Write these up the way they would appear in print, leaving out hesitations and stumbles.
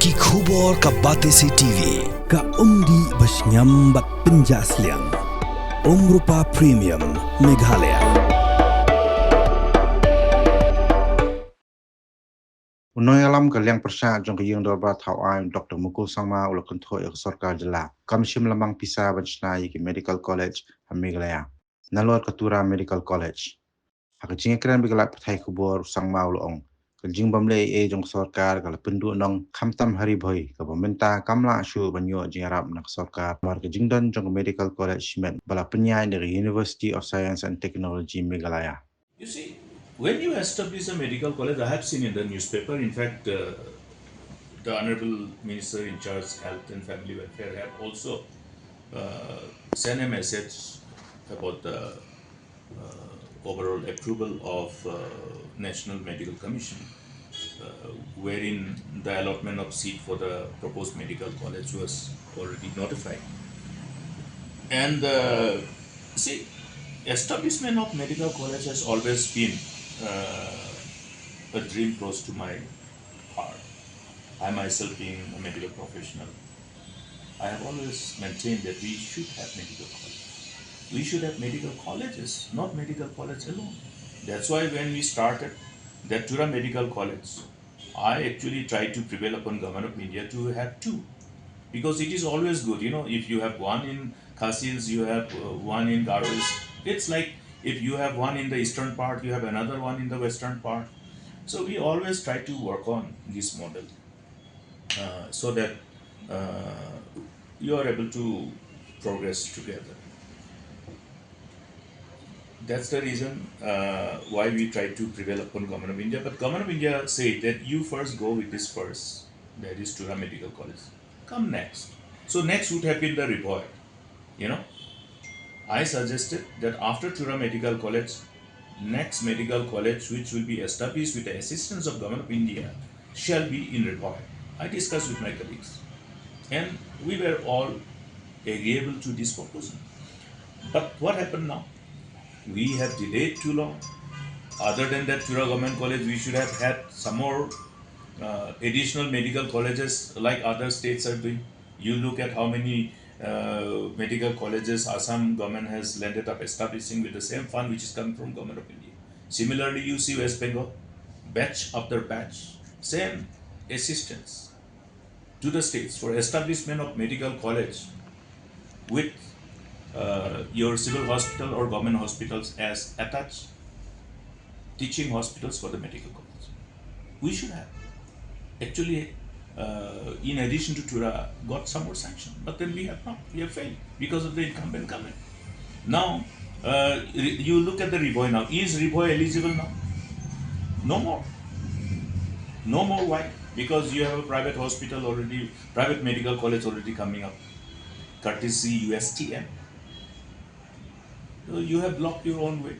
Ki khubor ka Batesi TV. Ka umdi basnyam bat penjaslian. Rupa Premium Meghalaya. Unoi alam ka liang persya jong ka Jingdon ba thau ai Dr. Mukul Sangma ula kontrol ek sarkar jela. Kamshim lamang pisa banchna ki Medical College Meghalaya. Nalor Katura Medical College. Haka jingkran bigala pathai kubor Sangma ula ong. Ka jingbamle jong sarkar ka Pynduhnong khamtam Ribhoi ka pemerintah kamla shu banyo jingarap nak sarkar mar ka Jingdon jong Medical College met bala penyai dari University of Science and Technology Meghalaya. You see, when you establish a medical college, I have seen in the newspaper, in fact, the Honorable Minister in charge Health and Family Welfare have also sent a message about the overall approval of National Medical Commission, wherein the allotment of seat for the proposed medical college was already notified. And see, establishment of medical college has always been a dream close to my heart. I myself being a medical professional, I have always maintained that we should have medical colleges. We should have medical colleges, not medical college alone. That's why when we started that Tura Medical College, I actually tried to prevail upon Government of India to have two. Because it is always good, if you have one in Khasils, you have one in Garos. It's like if you have one in the eastern part, you have another one in the western part. So we always try to work on this model so that you are able to progress together. That's the reason why we try to prevail upon Government of India. But Government of India said that you first go with this first, that is Tura Medical College. Come next. So next would have been the Ribhoi. I suggested that after Tura Medical College, next medical college which will be established with the assistance of Government of India shall be in Ribhoi. I discussed with my colleagues and we were all agreeable to this proposal. But what happened now? We have delayed too long. Other than that Tura Government College, we should have had some more additional medical colleges like other states are doing. You look at how many medical colleges Assam government has landed up establishing with the same fund which is coming from Government of India. Similarly, you see West Bengal, batch after batch, same assistance to the states for establishment of medical college with your civil hospital or government hospitals as attached teaching hospitals for the medical college. We should have actually, in addition to Tura, got some more sanction, but then we have not. We have failed because of the incumbent government. Now, you look at the Ribhoi now. Is Ribhoi eligible now? No more. No more. Why? Because you have a private hospital already, private medical college already coming up, courtesy Ustm. So you have blocked your own way.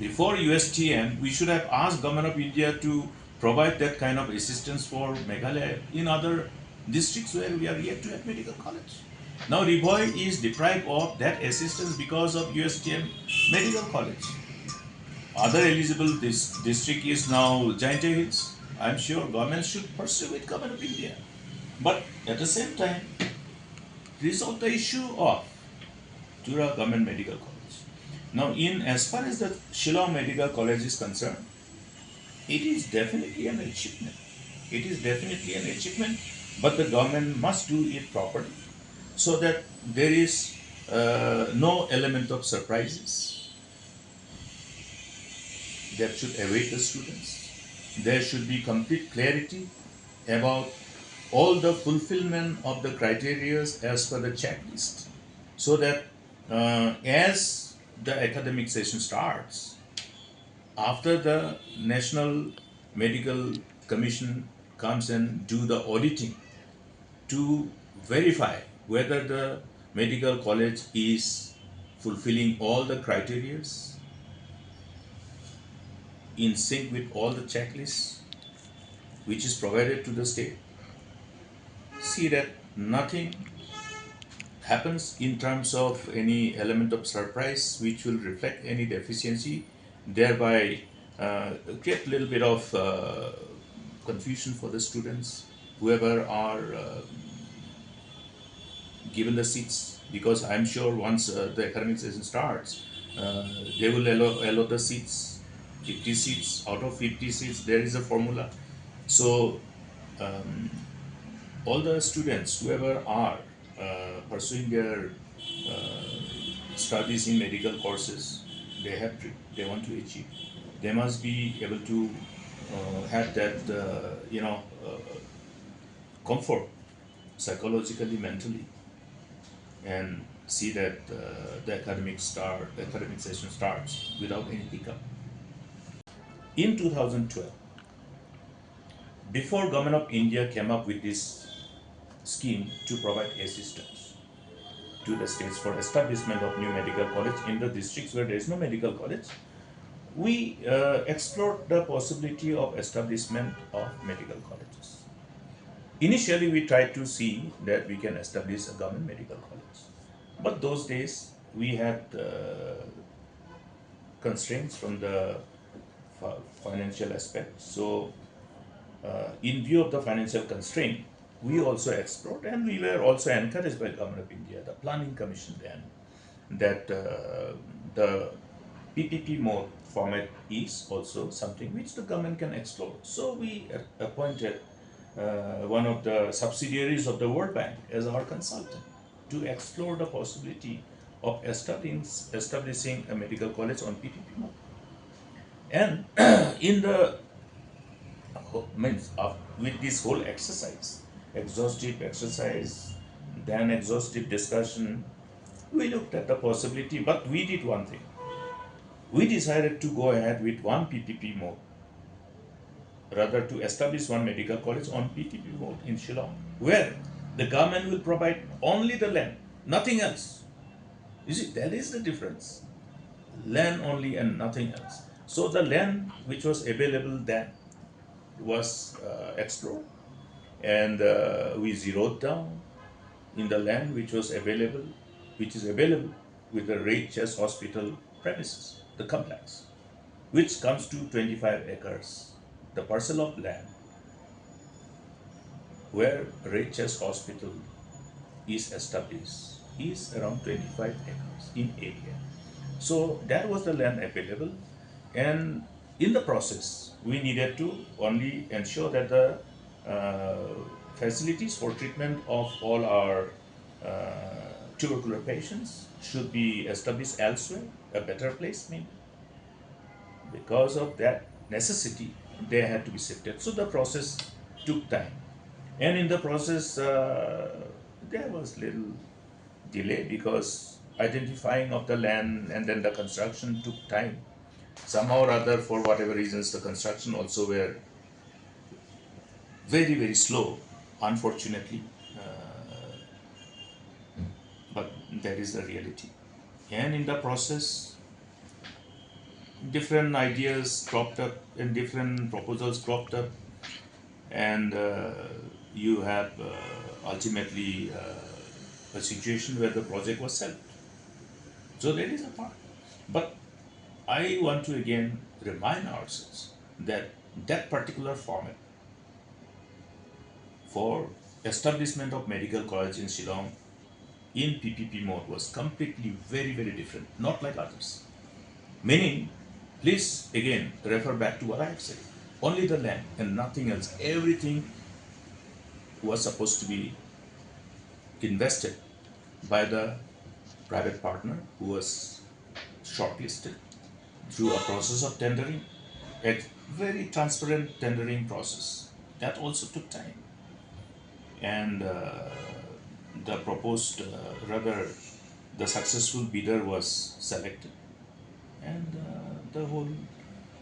Before Ustm, we should have asked Government of India to provide that kind of assistance for Meghalaya in other districts where we are yet to have medical college. Now Ribhoi is deprived of that assistance because of Ustm medical college. Other eligible district is now Jingdon Hills. I am sure government should pursue with Government of India. But at the same time, resolve the issue of Tura Government Medical College. Now, as far as the Shillong Medical College is concerned, it is definitely an achievement. It is definitely an achievement, but the government must do it properly so that there is no element of surprises that should await the students. There should be complete clarity about all the fulfillment of the criteria as per the checklist, so that as the academic session starts, after the National Medical Commission comes and do the auditing to verify whether the medical college is fulfilling all the criteria in sync with all the checklists which is provided to the state, see that nothing happens in terms of any element of surprise which will reflect any deficiency, thereby create a little bit of confusion for the students, whoever are given the seats, because I'm sure once the academic session starts, they will allot the seats, 50 seats. Out of 50 seats, there is a formula. So all the students, whoever are pursuing their studies in medical courses, they want to achieve. They must be able to have that comfort psychologically, mentally, and see that the academic session starts without any hiccup. In 2012, before Government of India came up with this scheme to provide assistance to the states for establishment of new medical college in the districts where there is no medical college, we explored the possibility of establishment of medical colleges. Initially, we tried to see that we can establish a government medical college. But those days, we had constraints from the financial aspect. So, in view of the financial constraint, we also explored, and we were also encouraged by Government of India, the Planning Commission then, that the PPP mode format is also something which the government can explore. So we appointed one of the subsidiaries of the World Bank as our consultant to explore the possibility of establishing a medical college on PPP mode. And in the with this whole exercise, exhaustive exercise, then exhaustive discussion, we looked at the possibility, but we did one thing. We decided to go ahead with one PPP mode, rather to establish one medical college on PPP mode in Shillong, where the government will provide only the land, nothing else. You see, that is the difference. Land only and nothing else. So the land which was available then was explored, and we zeroed down in the land which is available with the Red Chest Hospital premises, the complex, which comes to 25 acres. The parcel of land where Red Chest Hospital is established is around 25 acres in area. So that was the land available, and in the process, we needed to only ensure that the facilities for treatment of all our tubercular patients should be established elsewhere, a better place maybe. Because of that necessity, they had to be shifted. So the process took time. And in the process, there was little delay because identifying of the land and then the construction took time. Somehow or other, for whatever reasons, the construction also were very, very slow, unfortunately. But that is the reality. And in the process, different ideas cropped up and different proposals cropped up, and you have ultimately a situation where the project was shelved. So that is a part. But I want to again remind ourselves that that particular format for establishment of medical college in Shillong in PPP mode was completely very, very different, not like others. Meaning, please again refer back to what I have said. Only the land and nothing else. Everything was supposed to be invested by the private partner who was shortlisted through a process of tendering, a very transparent tendering process. That also took time. And the proposed, the successful bidder was selected. And the whole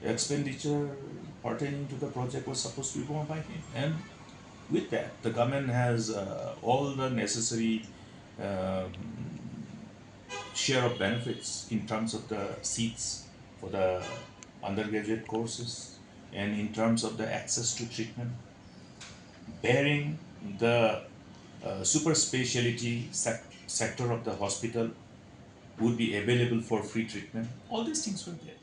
expenditure pertaining to the project was supposed to be borne by him. And with that, the government has all the necessary share of benefits in terms of the seats for the undergraduate courses and in terms of the access to treatment, bearing the super specialty sector of the hospital would be available for free treatment. All these things were there.